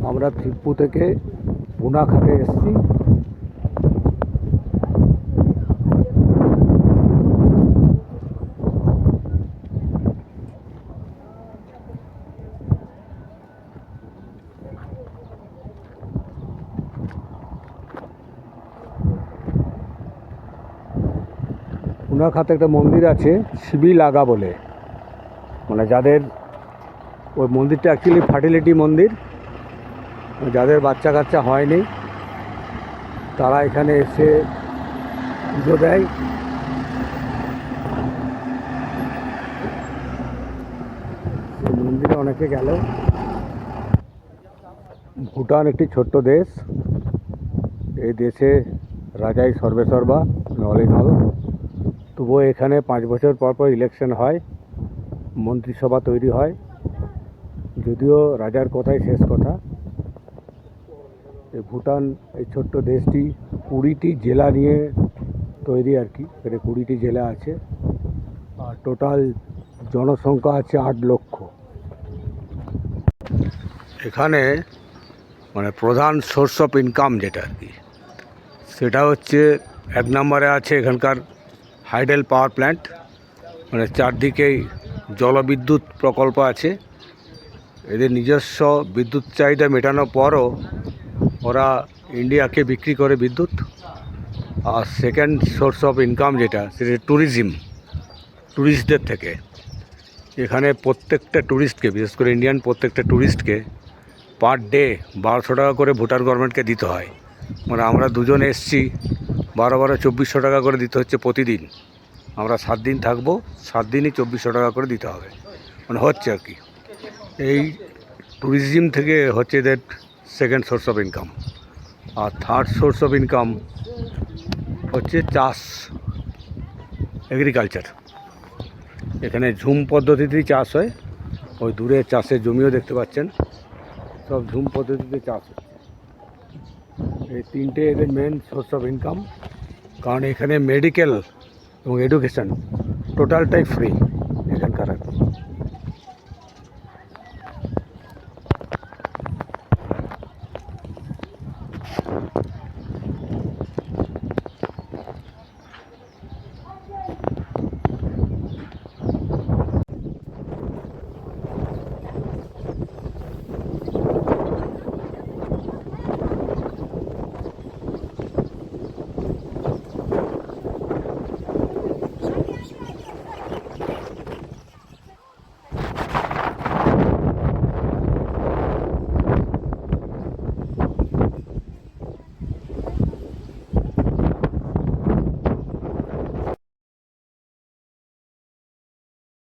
আমরা থিম্পু থেকে পুনাখাতে এসেছি। পুনাখাতে একটা মন্দির আছে শিবি লাগা বলে, মানে যাদের ওই মন্দিরটা অ্যাকচুয়ালি ফার্টিলিটি মন্দির, যাদের বাচ্চা কাচ্চা হয়নি তারা এখানে এসে পুজো দেয়। মন্দিরে অনেকে গেল। ভুটান একটি ছোট্ট দেশ, এই দেশে রাজাই সর্বেসর্বা, অল ইন অল। তবুও এখানে 5 বছর পর পর ইলেকশন হয়, মন্ত্রিসভা তৈরি হয়, যদিও রাজার কথাই শেষ কথা। এই ভুটান, এই ছোট্ট দেশটি 20টি জেলা নিয়ে তৈরি আর কি, এখানে 20টি জেলা আছে, আর টোটাল জনসংখ্যা আছে 8 লক্ষ। এখানে মানে প্রধান সোর্স অফ ইনকাম যেটা আর কি, সেটা হচ্ছে 1 নম্বরে আছে এখানকার হাইডেল পাওয়ার প্ল্যান্ট, মানে চারদিকেই জলবিদ্যুৎ প্রকল্প আছে। এদের নিজস্ব বিদ্যুৎ চাহিদা মেটানোর পরও ওরা ইন্ডিয়াকে বিক্রি করে বিদ্যুৎ। আর সেকেন্ড সোর্স অফ ইনকাম যেটা, সেটা ট্যুরিস্টদের থেকে। এখানে প্রত্যেকটা ট্যুরিস্টকে, বিশেষ করে ইন্ডিয়ান প্রত্যেকটা ট্যুরিস্টকে পার ডে 1200 টাকা করে ভুটান গভর্নমেন্টকে দিতে হয়। মানে আমরা দুজন এসছি, 12-2400 টাকা করে দিতে হচ্ছে প্রতিদিন। আমরা 7 দিন থাকবো, 7 দিনই 2400 টাকা করে দিতে হবে, মানে হচ্ছে আর কি। এই ট্যুরিজম থেকে হচ্ছে এদের সেকেন্ড সোর্স অফ ইনকাম। আর থার্ড সোর্স অফ ইনকাম হচ্ছে চাষ, এগ্রিকালচার। এখানে ঝুম পদ্ধতিতেই চাষ হয়, ওই দূরে চাষের জমিও দেখতে পাচ্ছেন, সব ঝুম পদ্ধতিতে চাষ হচ্ছে। এই 3টে এদের মেন সোর্স অফ ইনকাম, কারণ এখানে মেডিকেল এবং এডুকেশন টোটালটাই ফ্রি।